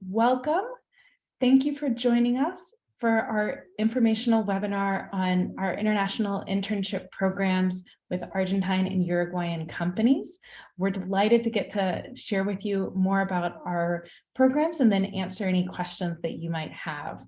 Welcome. Thank you for joining us for our informational webinar on our international internship programs with Argentine and Uruguayan companies. We're delighted to get to share with you more about our programs and then answer any questions that you might have.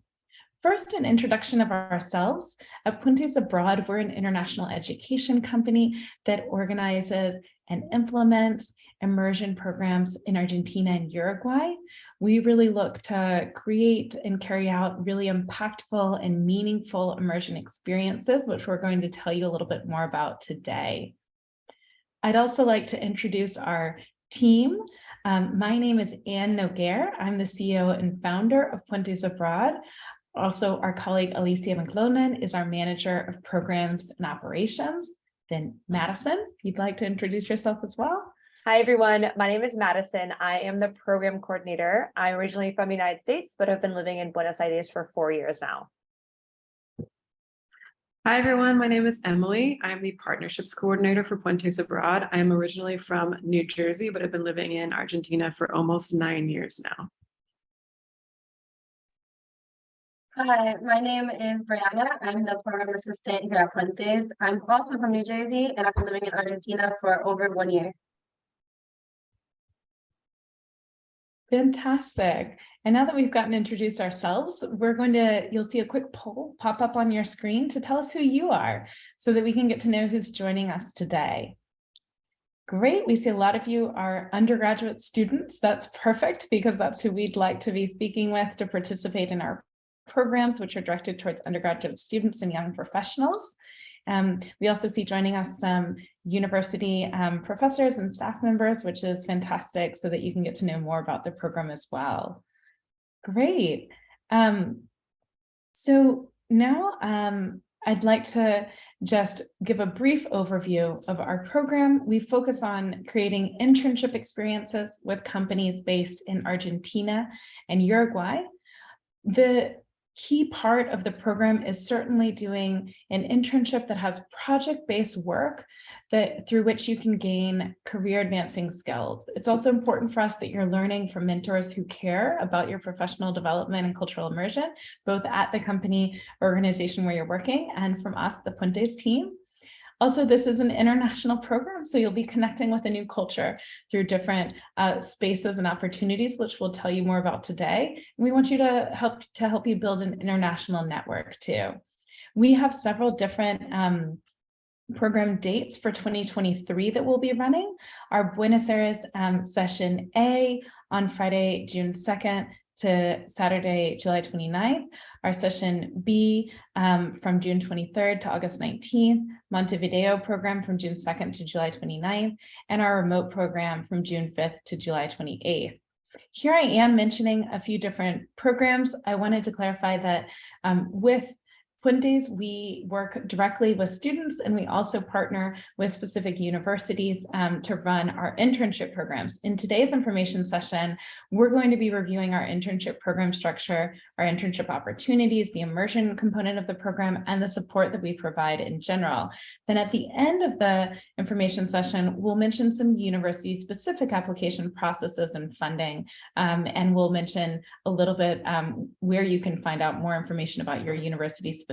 First, an introduction of ourselves. At Puentes Abroad, we're an international education company that organizes and implements immersion programs in Argentina and Uruguay. We really look to create and carry out really impactful and meaningful immersion experiences, which we're going to tell you a little bit more about today. I'd also like to introduce our team. My name is Anne Noguer. I'm the CEO and founder of Puentes Abroad. Also, our colleague Alicia McLonan is our manager of programs and operations. Then Madison, if you'd like to introduce yourself as well. Hi, everyone. My name is Madison. I am the program coordinator. I'm originally from the United States, but have been living in Buenos Aires for 4 years now. Hi, everyone. My name is Emily. I'm the partnerships coordinator for Puentes Abroad. I'm originally from New Jersey, but have been living in Argentina for almost 9 years now. Hi, my name is Brianna. I'm the program assistant here at Puentes. I'm also from New Jersey, and I've been living in Argentina for over 1 year. Fantastic. And now that we've gotten introduced ourselves, you'll see a quick poll pop up on your screen to tell us who you are so that we can get to know who's joining us today. Great. We see a lot of you are undergraduate students. That's perfect because that's who we'd like to be speaking with to participate in our programs, which are directed towards undergraduate students and young professionals. We also see joining us some university professors and staff members, which is fantastic so that you can get to know more about the program as well. Great. So now I'd like to just give a brief overview of our program. We focus on creating internship experiences with companies based in Argentina and Uruguay. The key part of the program is certainly doing an internship that has project-based work through which you can gain career advancing skills. It's also important for us that you're learning from mentors who care about your professional development and cultural immersion, both at the company or organization where you're working and from us, the Puentes team. Also, this is an international program, so you'll be connecting with a new culture through different spaces and opportunities, which we'll tell you more about today. And we want you to help you build an international network too. We have several different program dates for 2023 that we'll be running. Our Buenos Aires session A on Friday, June 2nd to Saturday, July 29th, our session B from June 23rd to August 19th, Montevideo program from June 2nd to July 29th, and our remote program from June 5th to July 28th. Here I am mentioning a few different programs. I wanted to clarify that with Puentes, we work directly with students, and we also partner with specific universities to run our internship programs. In today's information session, we're going to be reviewing our internship program structure, our internship opportunities, the immersion component of the program, and the support that we provide in general. Then at the end of the information session, we'll mention some university-specific application processes and funding, and we'll mention a little bit where you can find out more information about your university-specific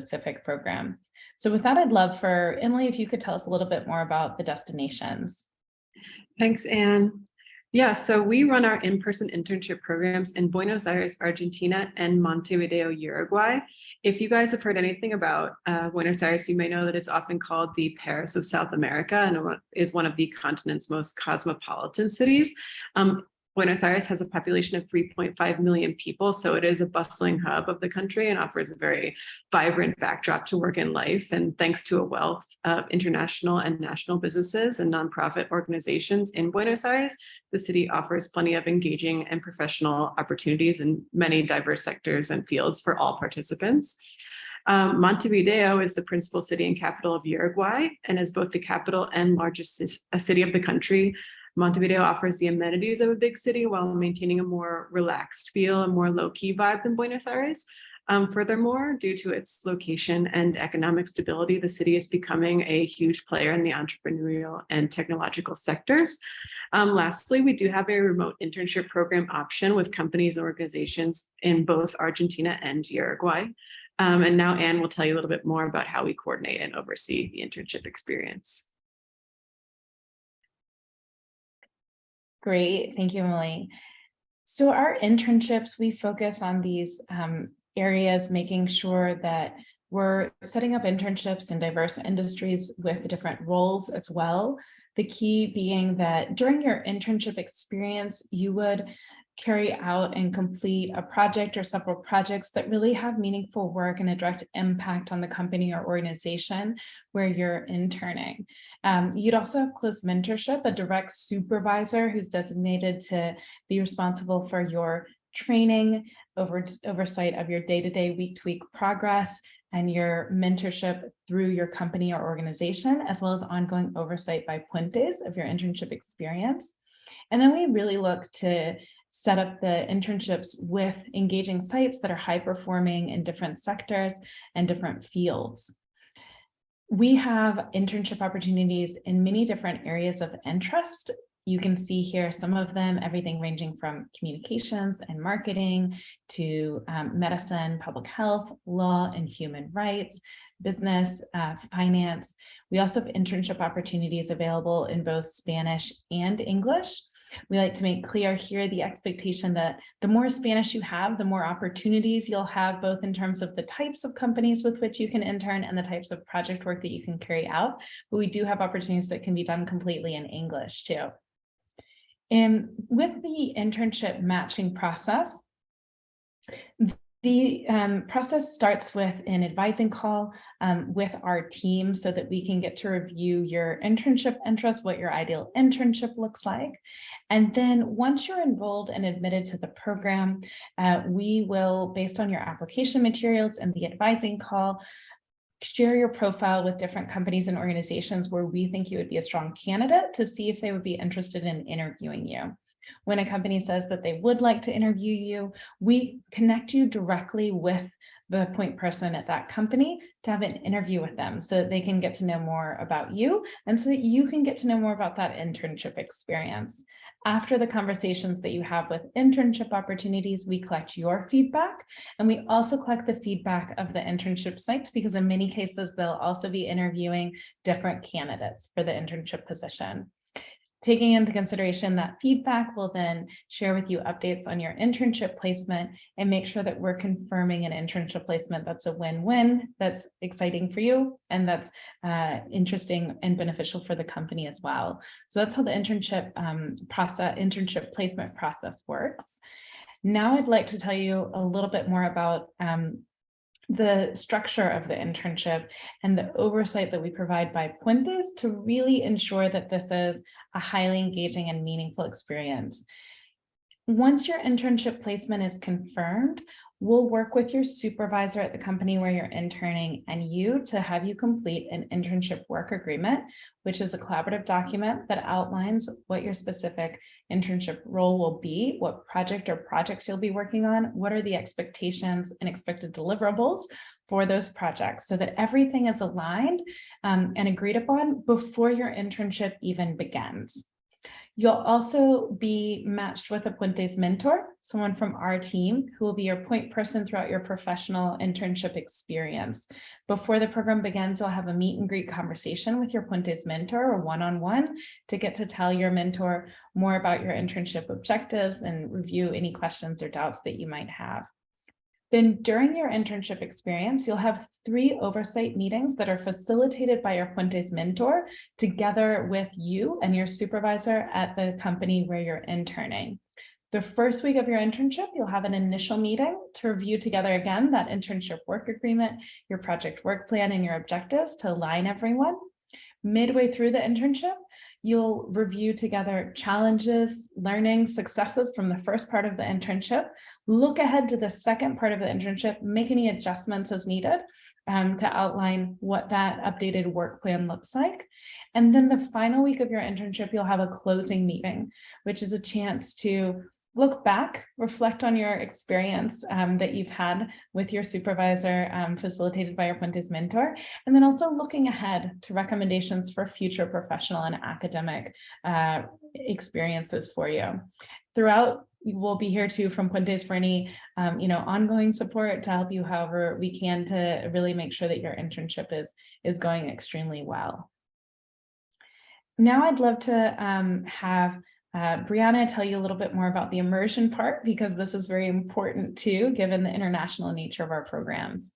program. So with that, I'd love for Emily, if you could tell us a little bit more about the destinations. Thanks, Anne. Yeah, so we run our in-person internship programs in Buenos Aires, Argentina, and Montevideo, Uruguay. If you guys have heard anything about Buenos Aires, you may know that it's often called the Paris of South America and is one of the continent's most cosmopolitan cities. Buenos Aires has a population of 3.5 million people, so it is a bustling hub of the country and offers a very vibrant backdrop to work and life. And thanks to a wealth of international and national businesses and nonprofit organizations in Buenos Aires, the city offers plenty of engaging and professional opportunities in many diverse sectors and fields for all participants. Montevideo is the principal city and capital of Uruguay and is both the capital and largest city of the country. Montevideo offers the amenities of a big city while maintaining a more relaxed feel, a more low-key vibe than Buenos Aires. Furthermore, due to its location and economic stability, the city is becoming a huge player in the entrepreneurial and technological sectors. Lastly, we do have a remote internship program option with companies and organizations in both Argentina and Uruguay. And now Anne will tell you a little bit more about how we coordinate and oversee the internship experience. Great, thank you, Emily. So our internships, we focus on these areas, making sure that we're setting up internships in diverse industries with different roles as well. The key being that during your internship experience, you would carry out and complete a project or several projects that really have meaningful work and a direct impact on the company or organization where you're interning. You'd also have close mentorship, a direct supervisor who's designated to be responsible for your training, oversight of your day-to-day, week-to-week progress, and your mentorship through your company or organization, as well as ongoing oversight by Puentes of your internship experience. And then we really look to set up the internships with engaging sites that are high performing in different sectors and different fields. We have internship opportunities in many different areas of interest. You can see here some of them, everything ranging from communications and marketing to medicine, public health, law and human rights, business, finance. We also have internship opportunities available in both Spanish and English. We like to make clear here the expectation that the more Spanish you have, the more opportunities you'll have, both in terms of the types of companies with which you can intern and the types of project work that you can carry out. But we do have opportunities that can be done completely in English too. And with the internship matching process, the process starts with an advising call with our team so that we can get to review your internship interests, what your ideal internship looks like. And then once you're enrolled and admitted to the program, we will, based on your application materials and the advising call, share your profile with different companies and organizations where we think you would be a strong candidate to see if they would be interested in interviewing you. When a company says that they would like to interview you, we connect you directly with the point person at that company to have an interview with them so that they can get to know more about you and so that you can get to know more about that internship experience. After the conversations that you have with internship opportunities, we collect your feedback, and we also collect the feedback of the internship sites because in many cases, they'll also be interviewing different candidates for the internship position. Taking into consideration that feedback, we'll then share with you updates on your internship placement and make sure that we're confirming an internship placement that's a win-win, that's exciting for you, and that's interesting and beneficial for the company as well. So that's how the internship placement process works. Now I'd like to tell you a little bit more about the structure of the internship and the oversight that we provide by Puentes to really ensure that this is a highly engaging and meaningful experience. Once your internship placement is confirmed, we'll work with your supervisor at the company where you're interning and you to have you complete an internship work agreement, which is a collaborative document that outlines what your specific internship role will be, what project or projects you'll be working on, what are the expectations and expected deliverables for those projects so that everything is aligned and agreed upon before your internship even begins. You'll also be matched with a Puentes mentor, someone from our team who will be your point person throughout your professional internship experience. Before the program begins, you'll have a meet and greet conversation with your Puentes mentor or one-on-one to get to tell your mentor more about your internship objectives and review any questions or doubts that you might have. Then during your internship experience, you'll have 3 oversight meetings that are facilitated by your Puentes mentor together with you and your supervisor at the company where you're interning. The first week of your internship, you'll have an initial meeting to review together again that internship work agreement, your project work plan, and your objectives to align everyone. Midway through the internship, you'll review together challenges, learning, successes from the first part of the internship, look ahead to the second part of the internship, make any adjustments as needed to outline what that updated work plan looks like. And then the final week of your internship, you'll have a closing meeting, which is a chance to look back, reflect on your experience that you've had with your supervisor, facilitated by your Puentes mentor, and then also looking ahead to recommendations for future professional and academic experiences for you. Throughout, we'll be here too from Puentes for any ongoing support to help you however we can to really make sure that your internship is going extremely well. Now I'd love to have Brianna tell you a little bit more about the immersion part, because this is very important too, given the international nature of our programs.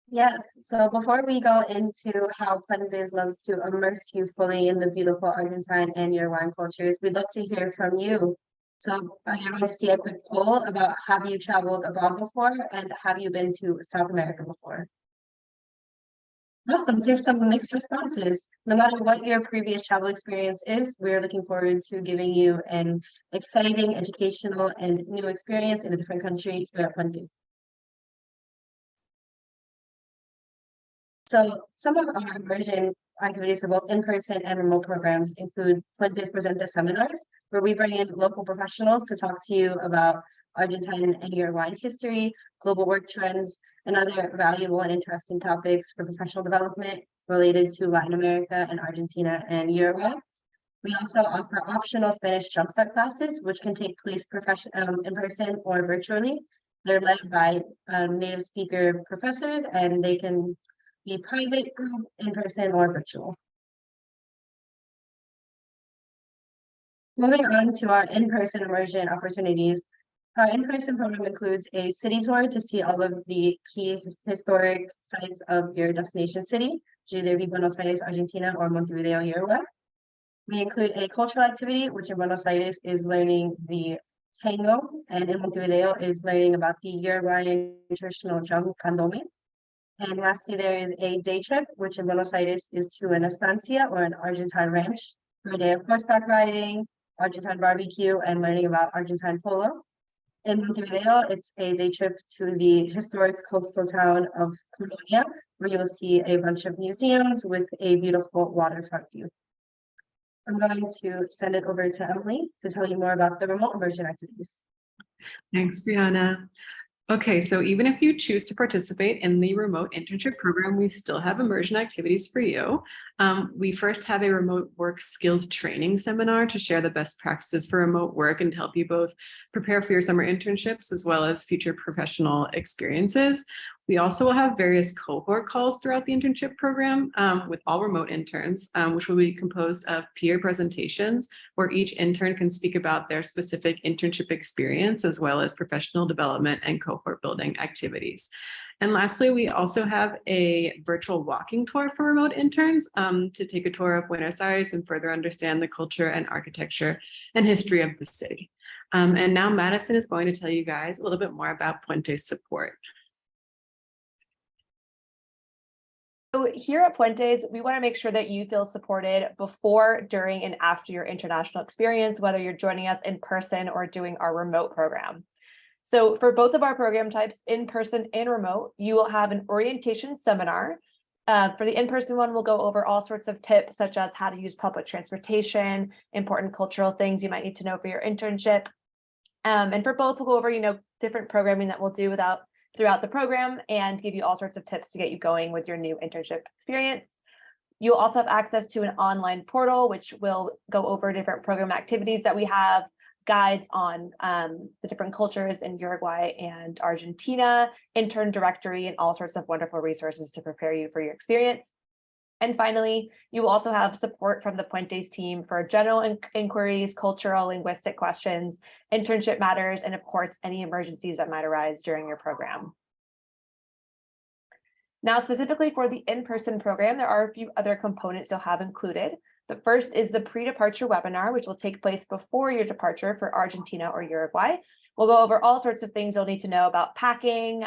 Yes, so before we go into how Puentes loves to immerse you fully in the beautiful Argentine and Uruguayan cultures, we'd love to hear from you. So I want to see a quick poll about, have you traveled abroad before, and have you been to South America before? Awesome, so here's some mixed responses. No matter what your previous travel experience is, we're looking forward to giving you an exciting, educational, and new experience in a different country here at Puentes. So some of our immersion activities for both in-person and remote programs include Puentes Presenta seminars, where we bring in local professionals to talk to you about Argentine and Uruguayan history, global work trends, and other valuable and interesting topics for professional development related to Latin America and Argentina and Uruguay. We also offer optional Spanish Jumpstart classes, which can take place in person or virtually. They're led by native speaker professors, and they can be private, group, in person, or virtual. Moving on to our in-person immersion opportunities. Our in-person program includes a city tour to see all of the key historic sites of your destination city, either be Buenos Aires, Argentina, or Montevideo, Uruguay. We include a cultural activity, which in Buenos Aires is learning the tango, and in Montevideo is learning about the Uruguayan traditional drum candombe. And lastly, there is a day trip, which in Buenos Aires is to an estancia or an Argentine ranch for a day of horseback riding, Argentine barbecue, and learning about Argentine polo. In Montevideo, it's a day trip to the historic coastal town of Colonia, where you'll see a bunch of museums with a beautiful waterfront view. I'm going to send it over to Emily to tell you more about the remote immersion activities. Thanks, Brianna. Okay, so even if you choose to participate in the remote internship program, we still have immersion activities for you. We first have a remote work skills training seminar to share the best practices for remote work and to help you both prepare for your summer internships as well as future professional experiences. We also will have various cohort calls throughout the internship program with all remote interns, which will be composed of peer presentations where each intern can speak about their specific internship experience as well as professional development and cohort building activities. And lastly, we also have a virtual walking tour for remote interns to take a tour of Buenos Aires and further understand the culture and architecture and history of the city. And now Madison is going to tell you guys a little bit more about Puentes support. So here at Puentes, we want to make sure that you feel supported before, during, and after your international experience, whether you're joining us in person or doing our remote program. So for both of our program types, in person and remote, you will have an orientation seminar. For the in-person one, we'll go over all sorts of tips, such as how to use public transportation, important cultural things you might need to know for your internship. And for both, we'll go over, different programming that we'll do throughout the program and give you all sorts of tips to get you going with your new internship experience. You'll also have access to an online portal, which will go over different program activities that we have, guides on the different cultures in Uruguay and Argentina, intern directory, and all sorts of wonderful resources to prepare you for your experience. And finally, you will also have support from the Puentes team for general inquiries, cultural, linguistic questions, internship matters, and of course, any emergencies that might arise during your program. Now, specifically for the in-person program, there are a few other components you'll have included. The first is the pre-departure webinar, which will take place before your departure for Argentina or Uruguay. We'll go over all sorts of things you'll need to know about packing,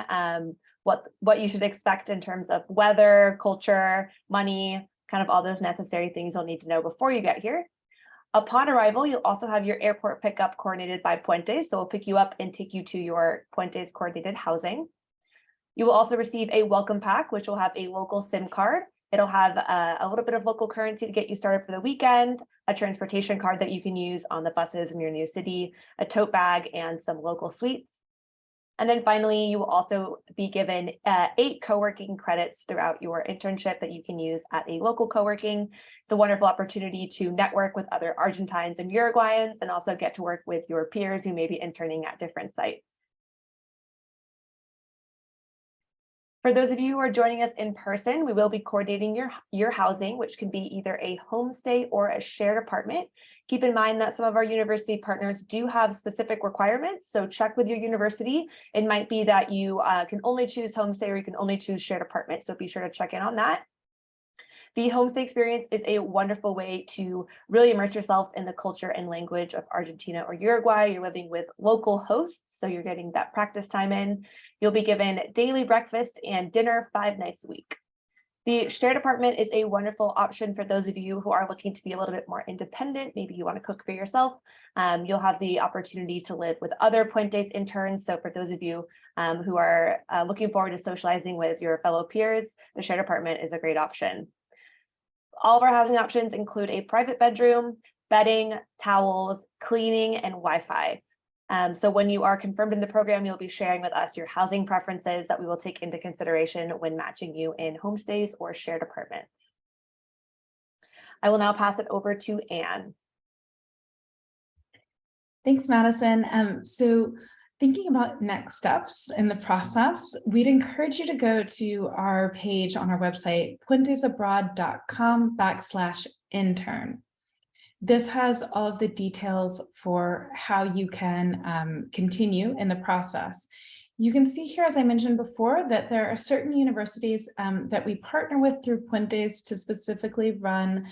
what you should expect in terms of weather, culture, money, kind of all those necessary things you'll need to know before you get here. Upon arrival, you'll also have your airport pickup coordinated by Puentes, so we'll pick you up and take you to your Puentes coordinated housing. You will also receive a welcome pack, which will have a local SIM card It'll have a little bit of local currency to get you started for the weekend, a transportation card that you can use on the buses in your new city, a tote bag, and some local sweets. And then finally, you will also be given 8 co-working credits throughout your internship that you can use at a local co-working. It's a wonderful opportunity to network with other Argentines and Uruguayans and also get to work with your peers who may be interning at different sites. For those of you who are joining us in person, we will be coordinating your housing, which can be either a homestay or a shared apartment. Keep in mind that some of our university partners do have specific requirements, so check with your university. It might be that you can only choose homestay or you can only choose shared apartment, so be sure to check in on that. The homestay experience is a wonderful way to really immerse yourself in the culture and language of Argentina or Uruguay. You're living with local hosts, so you're getting that practice time in. You'll be given daily breakfast and dinner 5 nights a week. The shared apartment is a wonderful option for those of you who are looking to be a little bit more independent. Maybe you want to cook for yourself. You'll have the opportunity to live with other Puentes interns. So for those of you who are looking forward to socializing with your fellow peers, the shared apartment is a great option. All of our housing options include a private bedroom, bedding, towels, cleaning, and Wi-Fi. So when you are confirmed in the program, you'll be sharing with us your housing preferences that we will take into consideration when matching you in homestays or shared apartments. I will now pass it over to Anne. Thanks, Madison. So thinking about next steps in the process, we'd encourage you to go to our page on our website, puentesabroad.com/intern. This has all of the details for how you can continue in the process. You can see here, as I mentioned before, that there are certain universities that we partner with through Puentes to specifically run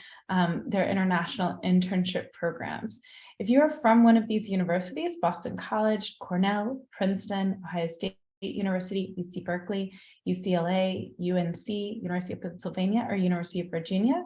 their international internship programs. If you are from one of these universities, Boston College, Cornell, Princeton, Ohio State University, UC Berkeley, UCLA, UNC, University of Pennsylvania, or University of Virginia,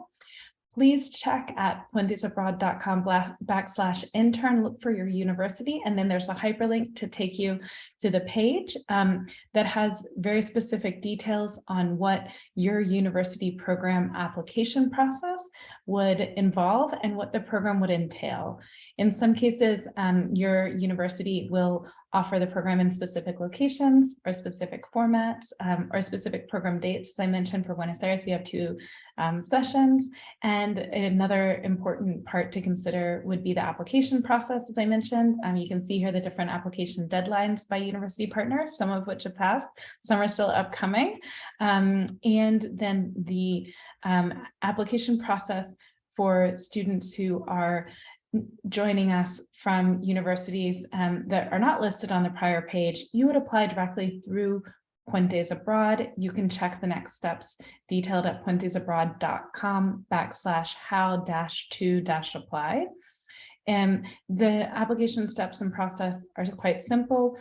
please check at puentesabroad.com/intern, look for your university, and then there's a hyperlink to take you to the page that has very specific details on what your university program application process would involve and what the program would entail. In some cases, your university will offer the program in specific locations or specific formats or specific program dates. As I mentioned, for Buenos Aires, we have 2 sessions. And another important part to consider would be the application process, as I mentioned. You can see here the different application deadlines by university partners, some of which have passed, some are still upcoming. And then the application process for students who are joining us from universities that are not listed on the prior page, you would apply directly through Puentes Abroad. You can check the next steps detailed at puentesabroad.com/how-to-apply. And the application steps and process are quite simple.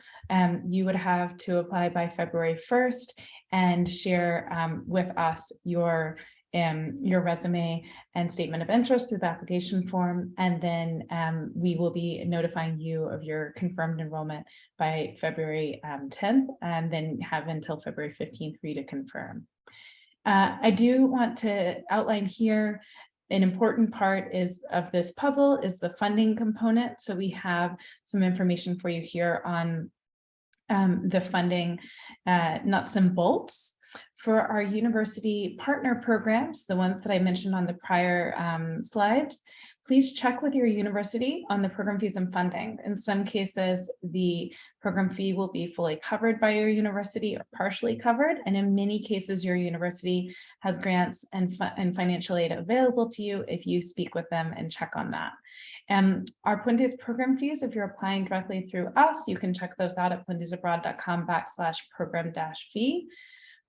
You would have to apply by February 1st and share with us your resume and statement of interest through the application form, and then we will be notifying you of your confirmed enrollment by February 10th, and then have until February 15th for you to confirm. I do want to outline here an important part of this puzzle is the funding component. So we have some information for you here on the funding nuts and bolts. For our university partner programs, the ones that I mentioned on the prior slides, please check with your university on the program fees and funding. In some cases, the program fee will be fully covered by your university or partially covered. And in many cases, your university has grants and financial aid available to you if you speak with them and check on that. Our Puentes program fees, if you're applying directly through us, you can check those out at puentesabroad.com/program-fee.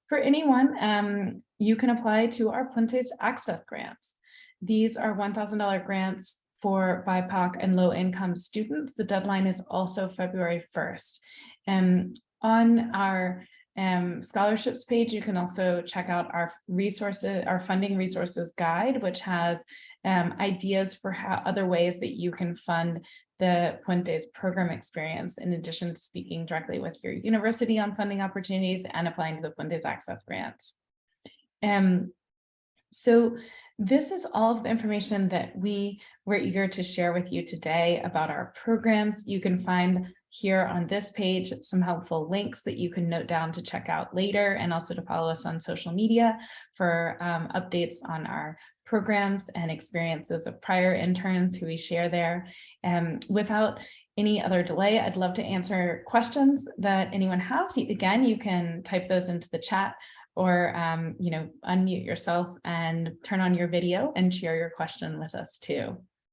For anyone, you can apply to our Puentes Access Grants. These are $1,000 grants for BIPOC and low-income students. The deadline is also February 1st. On our scholarships page, you can also check out our resources, our funding resources guide, which has ideas for other ways that you can fund the Puentes program experience, in addition to speaking directly with your university on funding opportunities and applying to the Puentes Access Grants. So this is all of the information that we were eager to share with you today about our programs. You can find here on this page some helpful links that you can note down to check out later, and also to follow us on social media for updates on our programs and experiences of prior interns who we share there. Without any other delay, I'd love to answer questions that anyone has. Again, you can type those into the chat, or unmute yourself and turn on your video and share your question with us too.